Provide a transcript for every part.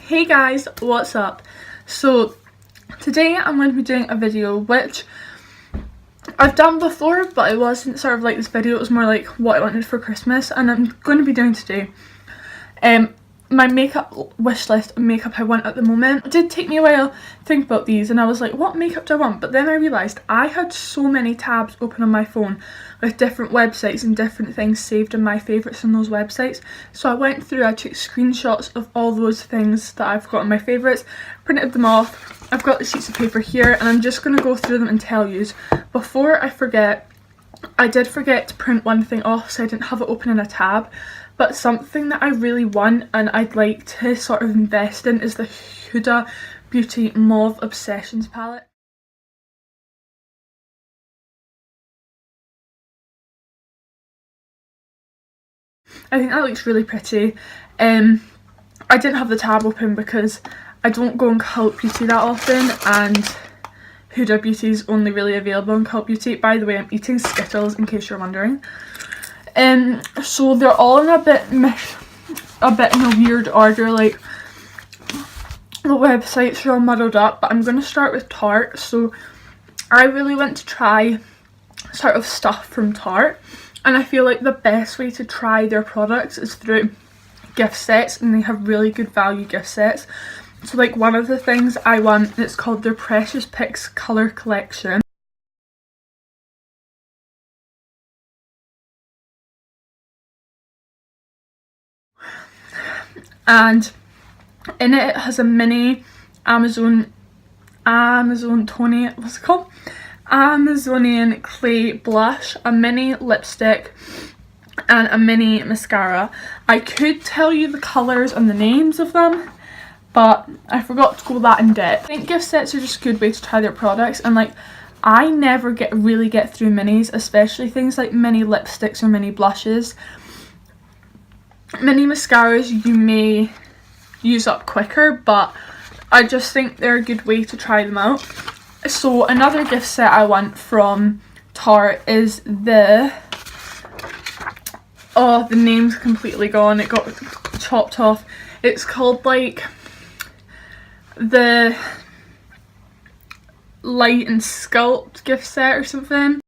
Hey guys, what's up? So today I'm going to be doing a video which I've done before, but it wasn't sort of like this video, it was more like what I wanted for Christmas, and I'm going to be doing today my makeup wish list of makeup I want at the moment. It did take me a while to think about these and I was like, what makeup do I want? But then I realised I had so many tabs open on my phone with different websites and different things saved in my favourites on those websites. So I went through, I took screenshots of all those things that I've got in my favourites, printed them off. I've got the sheets of paper here and I'm just going to go through them and tell you. Before I forget, I did forget to print one thing off, so I didn't have it open in a tab. But something that I really want and I'd like to sort of invest in is the Huda Beauty Mauve Obsessions palette. I think that looks really pretty. I didn't have the tab open because I don't go on Cult Beauty that often, and Huda Beauty is only really available on Cult Beauty. By the way, I'm eating Skittles in case you're wondering. So they're all in a bit in a weird order, like the websites are all muddled up, but I'm going to start with Tarte. So I really want to try sort of stuff from Tarte, and I feel like the best way to try their products is through gift sets, and they have really good value gift sets. So like one of the things I want, it's called their Precious Picks Colour Collection. And in it has a mini Amazonian clay blush, a mini lipstick and a mini mascara. I could tell you the colours and the names of them, but I forgot to go that in depth. I think gift sets are just a good way to try their products, and like I never really get through minis, especially things like mini lipsticks or mini blushes. Mini mascaras you may use up quicker, but I just think they're a good way to try them out. So another gift set I want from Tarte is the name's completely gone, it got chopped off. It's called like the Light and Sculpt gift set or something.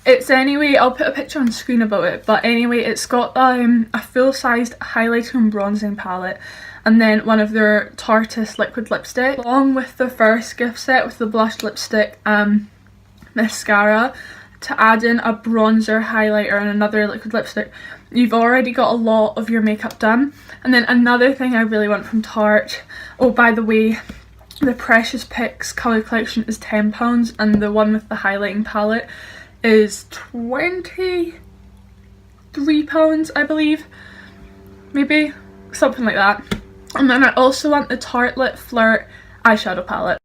It's anyway, I'll put a picture on the screen about it, but anyway, it's got a full-sized highlighter and bronzing palette, and then one of their Tarteist liquid lipstick, along with the first gift set with the blush lipstick and mascara, to add in a bronzer, highlighter and another liquid lipstick. You've already got a lot of your makeup done. And then another thing I really want from Tarte, oh by the way, the Precious Picks Colour Collection is £10 and the one with the highlighting palette is £23, I believe, maybe, something like that. And then I also want the Tartelette Flirt eyeshadow palette.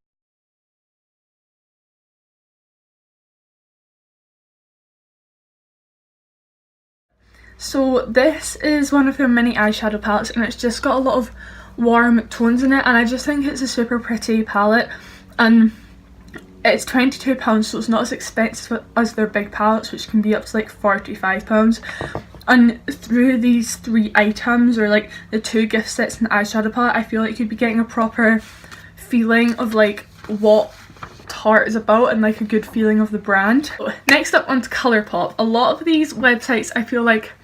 So this is one of their mini eyeshadow palettes, and it's just got a lot of warm tones in it, and I just think it's a super pretty palette, and it's £22, so it's not as expensive as their big palettes, which can be up to like £45. And through these three items, or like the two gift sets and the eyeshadow palette, I feel like you'd be getting a proper feeling of like what Tarte is about and like a good feeling of the brand. Next up, onto Colourpop. A lot of these websites I feel like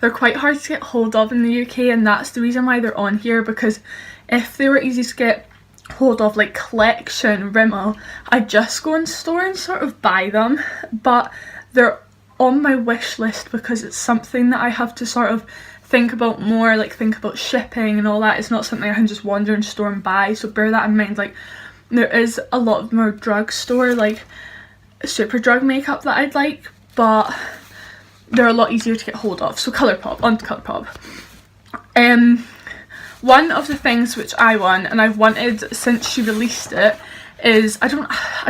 they're quite hard to get hold of in the UK, and that's the reason why they're on here, because if they were easy to get hold of, like Collection, Rimmel, I'd just go in store and sort of buy them, but they're on my wish list because it's something that I have to sort of think about more, like think about shipping and all that. It's not something I can just wander in store and buy, so bear that in mind. Like there is a lot more drugstore, like Superdrug makeup that I'd like, but they're a lot easier to get hold of. So Colourpop, onto Colourpop. One of the things which I want, and I've wanted since she released it, is, I don't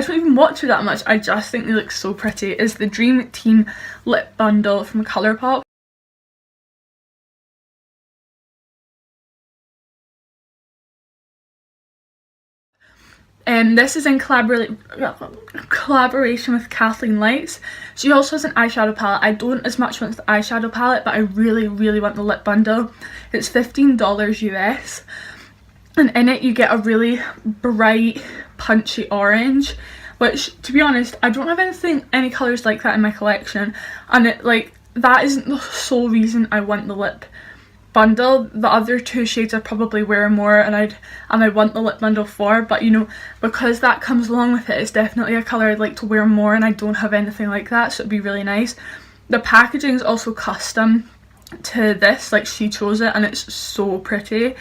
even watch her that much, I just think they look so pretty, is the Dream Team lip bundle from Colourpop. This is in collaboration with Kathleen Lights. She also has an eyeshadow palette. I don't as much want the eyeshadow palette, but I really want the lip bundle. It's $15 US, and in it you get a really bright punchy orange, which, to be honest, I don't have any colours like that in my collection, and that isn't the sole reason I want the lip bundle. The other two shades I probably wear more and I want the lip bundle for, but you know, because that comes along with it, it's definitely a colour I'd like to wear more, and I don't have anything like that, so it'd be really nice. The packaging is also custom to this, like she chose it, and it's so pretty.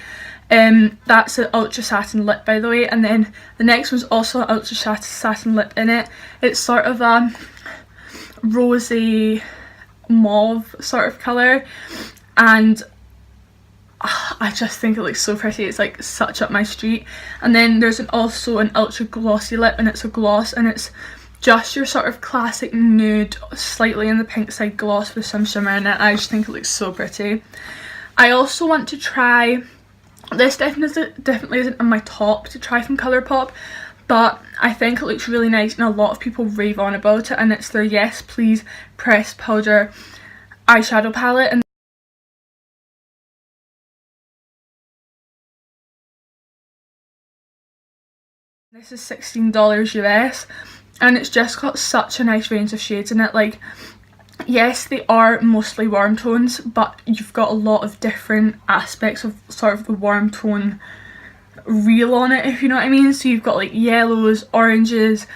That's an ultra satin lip, by the way, and then the next one's also an ultra satin lip in it. It's sort of a rosy mauve sort of colour, and I just think it looks so pretty. It's like such up my street. And then there's also an ultra glossy lip, and it's a gloss, and it's just your sort of classic nude, slightly in the pink side gloss with some shimmer in it. I just think it looks so pretty. I also want to try, this definitely isn't on my top to try from Colourpop, but I think it looks really nice and a lot of people rave on about it, and it's their Yes Please Pressed Powder eyeshadow palette. And this is $16 US, and it's just got such a nice range of shades in it. Like, yes, they are mostly warm tones, but you've got a lot of different aspects of sort of the warm tone reel on it, if you know what I mean. So you've got like yellows, oranges,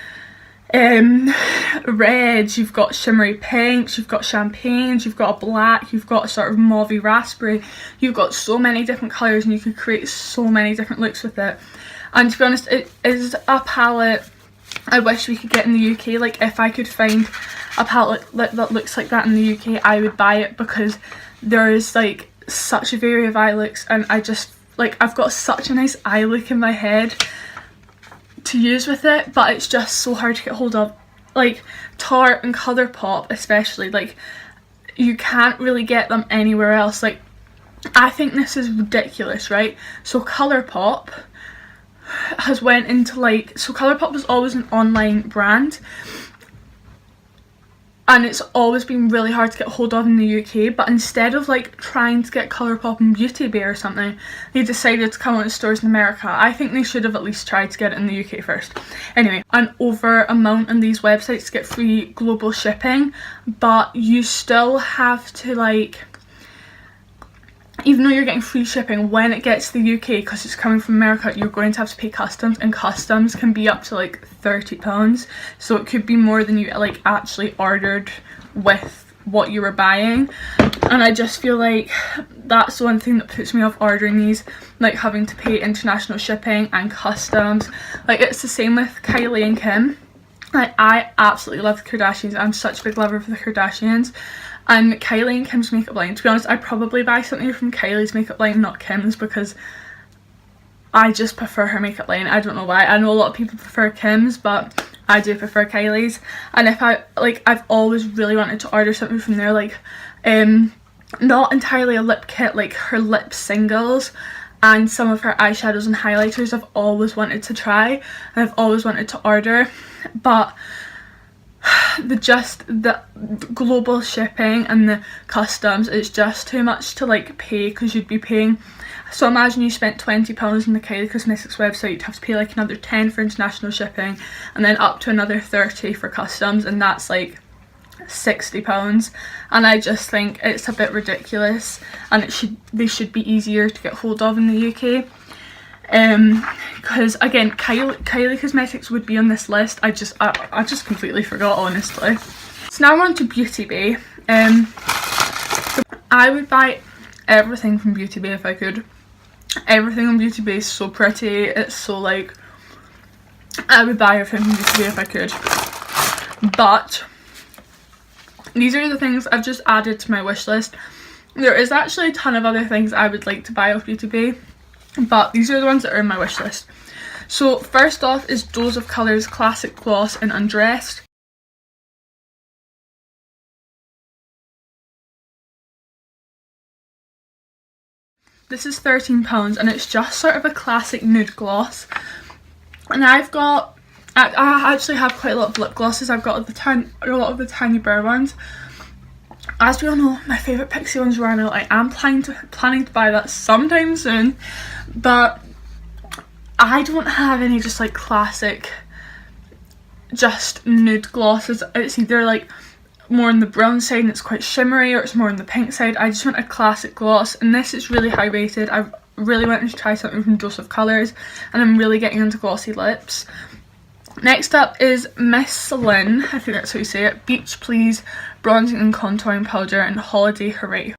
reds, you've got shimmery pinks, you've got champagnes, you've got a black, you've got a sort of mauvey raspberry. You've got so many different colours, and you could create so many different looks with it. And to be honest, it is a palette I wish we could get in the UK. Like, if I could find a palette that looks like that in the UK, I would buy it, because there is like such a variety of eye looks, and I just, like, I've got such a nice eye look in my head to use with it, but it's just so hard to get hold of. Like, Tarte and Colourpop especially, like, you can't really get them anywhere else. Like, I think this is ridiculous, right? So Colourpop has went into like, so Colourpop was always an online brand, and it's always been really hard to get hold of in the UK, but instead of like trying to get Colourpop in Beauty Bay or something, they decided to come out in stores in America. I think they should have at least tried to get it in the UK first. Anyway, an over amount on these websites to get free global shipping, but you still have to, like, even though you're getting free shipping, when it gets to the UK, because it's coming from America, you're going to have to pay customs, and customs can be up to like £30, so it could be more than you like actually ordered with what you were buying. And I just feel like that's the one thing that puts me off ordering these, like having to pay international shipping and customs. Like, it's the same with Kylie and Kim. Like, I absolutely love the Kardashians. I'm such a big lover for the Kardashians. And Kylie and Kim's makeup line, to be honest, I'd probably buy something from Kylie's makeup line, not Kim's, because I just prefer her makeup line. I don't know why. I know a lot of people prefer Kim's, but I do prefer Kylie's. And if I've always really wanted to order something from there, like, not entirely a lip kit, like her lip singles and some of her eyeshadows and highlighters I've always wanted to try, and I've always wanted to order, but the global shipping and the customs is just too much to like pay, because you'd be paying, so imagine you spent £20 on the Kylie Cosmetics website, you'd have to pay like another £10 for international shipping, and then up to another £30 for customs, and that's like £60. And I just think it's a bit ridiculous, and they should be easier to get hold of in the UK. Because again, Kylie Cosmetics would be on this list. I just completely forgot, honestly. So now we're on to Beauty Bay. I would buy everything from Beauty Bay if I could. Everything on Beauty Bay is so pretty. It's so like, I would buy everything from Beauty Bay if I could. But these are the things I've just added to my wish list. There is actually a ton of other things I would like to buy off Beauty Bay, but these are the ones that are in my wish list. So first off is Dose of Colours Classic Gloss in Undressed. This is £13, and it's just sort of a classic nude gloss. And I actually have quite a lot of lip glosses. I've got a lot of the tiny brow ones. As we all know, my favourite Pixie one's run out. I am planning to buy that sometime soon, but I don't have any just like classic just nude glosses. It's either like more on the brown side and it's quite shimmery, or it's more on the pink side. I just want a classic gloss, and this is really high rated. I really wanted to try something from Joseph Colours, and I'm really getting into glossy lips. Next up is Miss Lynn, I think that's how you say it, Beach Please Bronzing and Contouring Powder in Holiday Hooray. I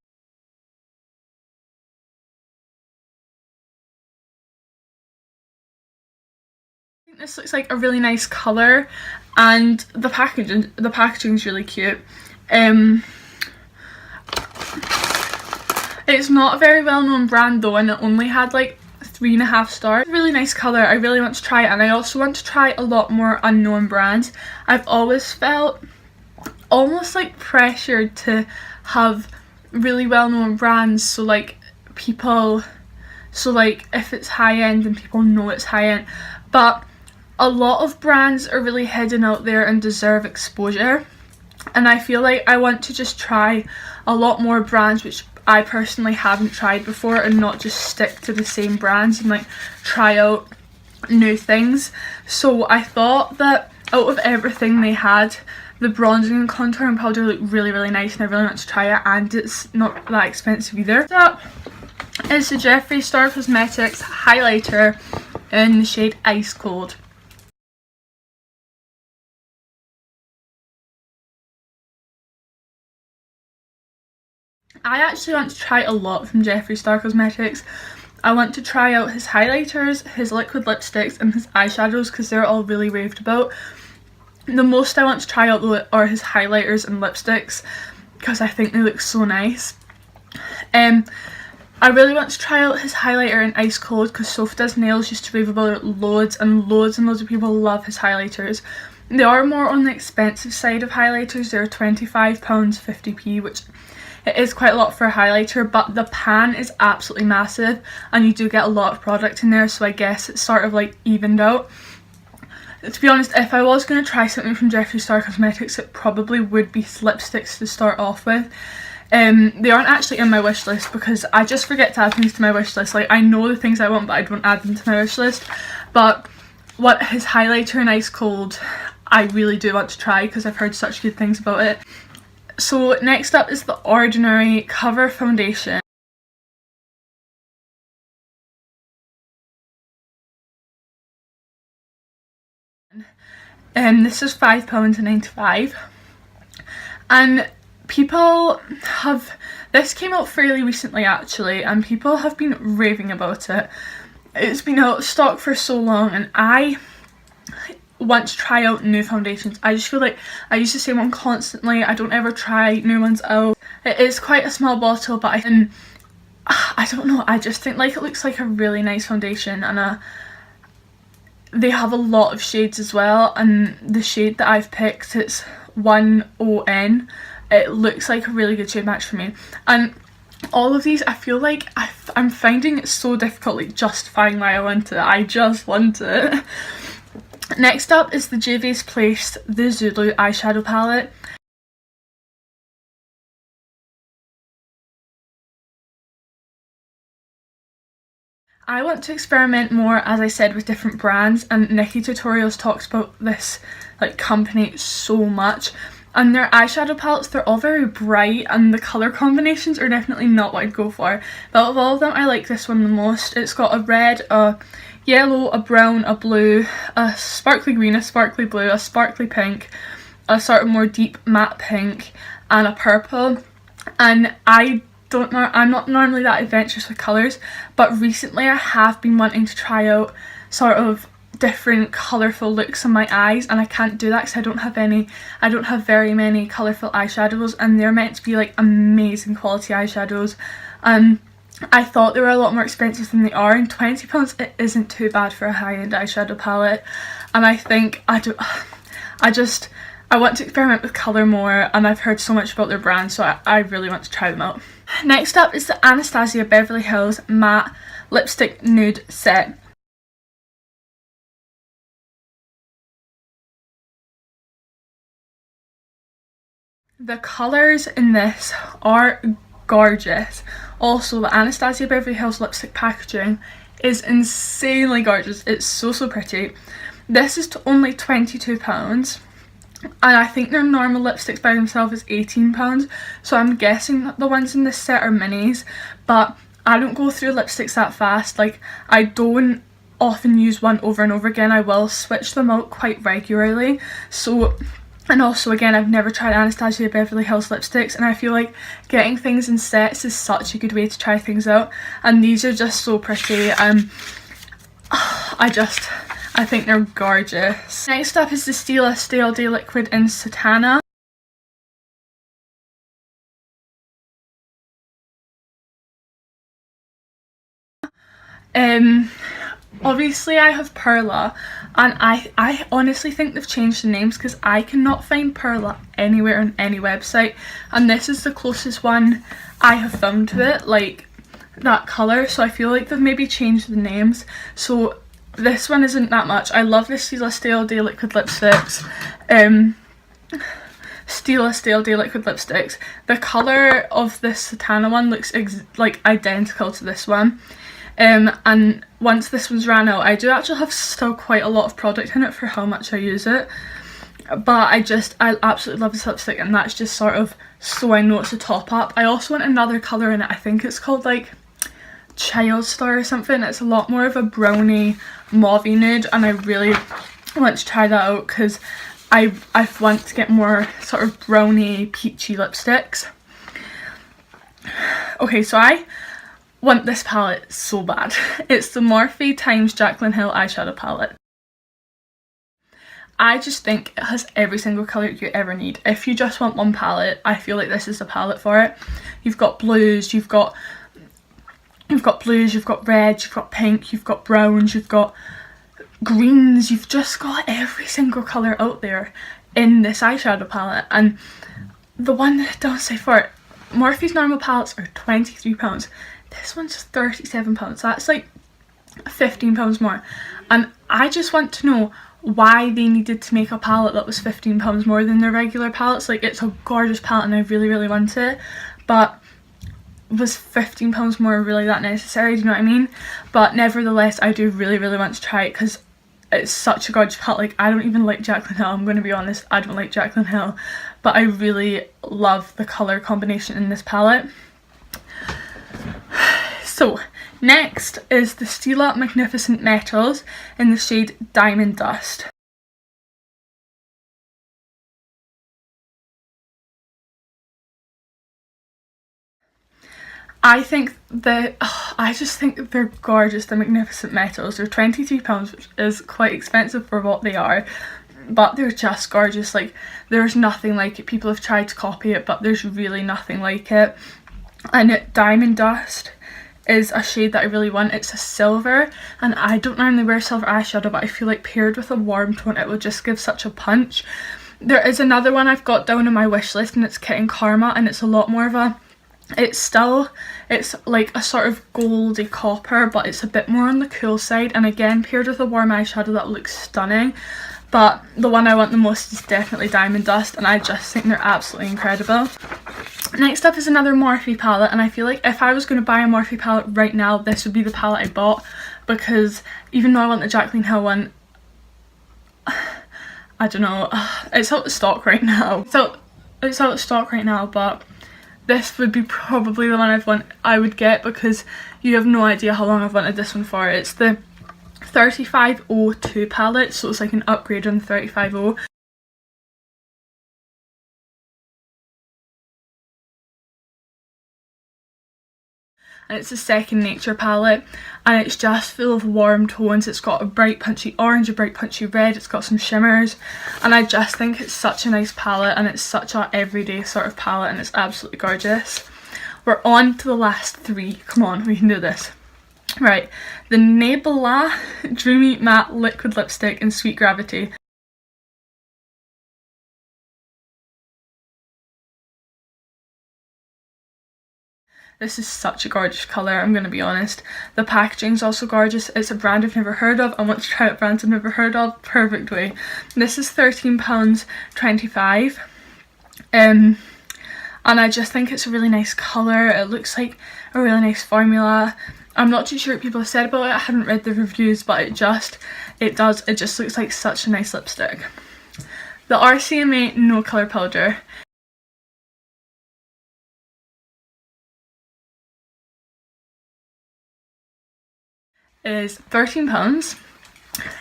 think this looks like a really nice colour, and the packaging is really cute. It's not a very well known brand though, and it only had like 3.5 stars. Really nice colour. I really want to try it, and I also want to try a lot more unknown brands. I've always felt almost like pressured to have really well known brands, so like if it's high end and people know it's high end, but a lot of brands are really hidden out there and deserve exposure, and I feel like I want to just try a lot more brands which I personally haven't tried before, and not just stick to the same brands and like try out new things. So I thought that out of everything they had, the bronzing and contouring powder looked really nice, and I really want to try it, and it's not that expensive either. Next up is the Jeffree Star Cosmetics highlighter in the shade Ice Cold. I actually want to try a lot from Jeffree Star Cosmetics. I want to try out his highlighters, his liquid lipsticks and his eyeshadows, because they're all really raved about. The most I want to try out though are his highlighters and lipsticks, because I think they look so nice. I really want to try out his highlighter in Ice Cold, because Sophie Does Nails used to rave about it loads, and loads of people love his highlighters. They are more on the expensive side of highlighters. They're £25, 50p, which it is quite a lot for a highlighter, but the pan is absolutely massive and you do get a lot of product in there, so I guess it's sort of like evened out. To be honest, if I was going to try something from Jeffree Star Cosmetics, it probably would be lipsticks to start off with. They aren't actually in my wish list because I just forget to add things to my wish list. Like, I know the things I want but I don't add them to my wish list. But what his highlighter in Ice Cold, I really do want to try because I've heard such good things about it. So next up is the Ordinary Cover Foundation. This is £5.95, and people have, this came out fairly recently actually, and people have been raving about it. It's been out of stock for so long, and I want to try out new foundations. I just feel like I use the same one constantly. I don't ever try new ones out. It is quite a small bottle, but I don't know, I just think like it looks like a really nice foundation, and they have a lot of shades as well, and the shade that I've picked, it's 1ON. It looks like a really good shade match for me, and all of these I feel like I'm finding it so difficult like justifying why I want it. I just want it. Next up is the Juvia's Place The Zulu eyeshadow palette. I want to experiment more, as I said, with different brands, and Nikki Tutorials talks about this like company so much, and their eyeshadow palettes, they're all very bright and the colour combinations are definitely not what I'd go for, but of all of them I like this one the most. It's got a red, a yellow, a brown, a blue, a sparkly green, a sparkly blue, a sparkly pink, a sort of more deep matte pink, and a purple. And I'm not normally that adventurous with colours, but recently I have been wanting to try out sort of different colourful looks on my eyes, and I can't do that because I don't have very many colourful eyeshadows, and they're meant to be like amazing quality eyeshadows. I thought they were a lot more expensive than they are, and £20 it isn't too bad for a high-end eyeshadow palette, and I think I want to experiment with colour more, and I've heard so much about their brand, so I really want to try them out. Next up is the Anastasia Beverly Hills Matte Lipstick Nude Set. The colours in this are gorgeous. Also, the Anastasia Beverly Hills lipstick packaging is insanely gorgeous. It's so pretty. This is only £22, and I think their normal lipsticks by themselves is £18, so I'm guessing that the ones in this set are minis, but I don't go through lipsticks that fast. Like, I don't often use one over and over again. I will switch them out quite regularly. So, and also again, I've never tried Anastasia Beverly Hills lipsticks, and I feel like getting things in sets is such a good way to try things out, and these are just so pretty. I think they're gorgeous. Next up is the Stila Stay All Day Liquid in Satana. Obviously I have Perla, and I honestly think they've changed the names because I cannot find Perla anywhere on any website, and this is the closest one I have found to it, like that colour, so I feel like they've maybe changed the names. So this one isn't that much. I love the Stila Stay All Day Liquid lipsticks. Stila Stay All Day Liquid lipsticks. The colour of this Satana one looks like identical to this one. And once this one's ran out, I do actually have still quite a lot of product in it for how much I use it. But I absolutely love this lipstick, and that's just sort of so I know it's a top up. I also want another colour in it. I think it's called like Child Star or something. It's a lot more of a brownie mauve nude, and I really want to try that out because I want to get more sort of brownie peachy lipsticks. Okay, so I want this palette so bad. It's the Morphe times Jaclyn Hill eyeshadow palette. I just think it has every single colour you ever need. If you just want one palette, I feel like this is the palette for it. You've got blues, you've got blues, you've got reds, you've got pink, you've got browns, you've got greens, you've just got every single colour out there in this eyeshadow palette. And the one that don't say for it, Morphe's normal palettes are £23. This one's £37. That's like £15 more. And I just want to know why they needed to make a palette that was £15 more than their regular palettes. Like, it's a gorgeous palette and I really want it, but was £15 more really that necessary? Do you know what I mean? But nevertheless, I do really want to try it because it's such a gorgeous palette. Like, I don't even like Jaclyn Hill, I'm going to be honest. I don't like Jaclyn Hill, but I really love the colour combination in this palette. So next is the Stila Magnificent Metals in the shade Diamond Dust. I just think they're gorgeous, the Magnificent Metals. They're £23, which is quite expensive for what they are, but they're just gorgeous. Like, there's nothing like it. People have tried to copy it, but there's really nothing like it. And Diamond Dust is a shade that I really want. It's a silver, and I don't normally wear silver eyeshadow, but I feel like paired with a warm tone it will just give such a punch. There is another one I've got down on my wish list, and it's Kitten Karma, and it's a lot more of a, it's like a sort of goldy copper, but it's a bit more on the cool side, and again paired with a warm eyeshadow that looks stunning. But the one I want the most is definitely Diamond Dust, and I just think they're absolutely incredible. Next up is another Morphe palette, and I feel like if I was going to buy a Morphe palette right now, this would be the palette I bought, because even though I want the Jaclyn Hill one, I don't know, it's out of stock right now. It's out of stock right now, but this would be probably the one I would get, because you have no idea how long I've wanted this one for. It's the 3502 palette, so it's like an upgrade on the 3500. And it's a Second Nature palette, and it's just full of warm tones. It's got a bright punchy orange, a bright punchy red, it's got some shimmers, and I just think it's such a nice palette, and it's such a everyday sort of palette, and it's absolutely gorgeous. We're on to the last three. Come on, we can do this. Right, the Nebula Dreamy Matte Liquid Lipstick in Sweet Gravity. This is such a gorgeous colour, I'm going to be honest. The packaging's also gorgeous. It's a brand I've never heard of. I want to try out brands I've never heard of. Perfect way. This is £13.25. and I just think it's a really nice colour. It looks like a really nice formula. I'm not too sure what people have said about it, I haven't read the reviews, but it just looks like such a nice lipstick. The RCMA No Colour Powder is £13.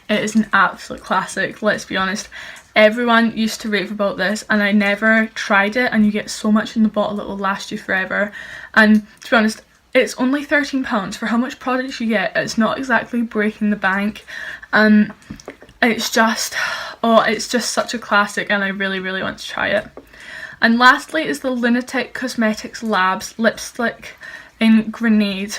It is an absolute classic, let's be honest. Everyone used to rave about this and I never tried it, and you get so much in the bottle it will last you forever. And to be honest, it's only £13 for how much product you get. It's not exactly breaking the bank. It's just such a classic, and I really want to try it. And lastly is the Lunatic Cosmetics Labs lipstick in Grenade.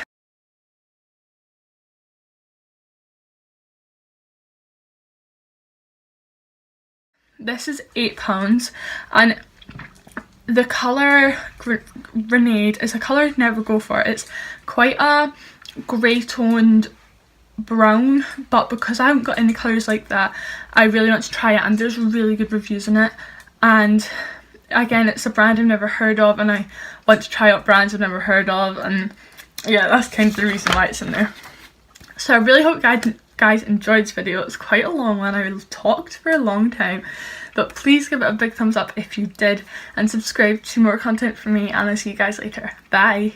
This is £8, and the colour Grenade is a colour I'd never go for. It's quite a grey toned brown, but because I haven't got any colours like that, I really want to try it, and there's really good reviews on it. And again, it's a brand I've never heard of, and I want to try out brands I've never heard of, and yeah, that's kind of the reason why it's in there. So I really hope guys enjoyed this video. It's quite a long one, I talked for a long time, but please give it a big thumbs up if you did, and subscribe to more content from me, and I'll see you guys later. Bye!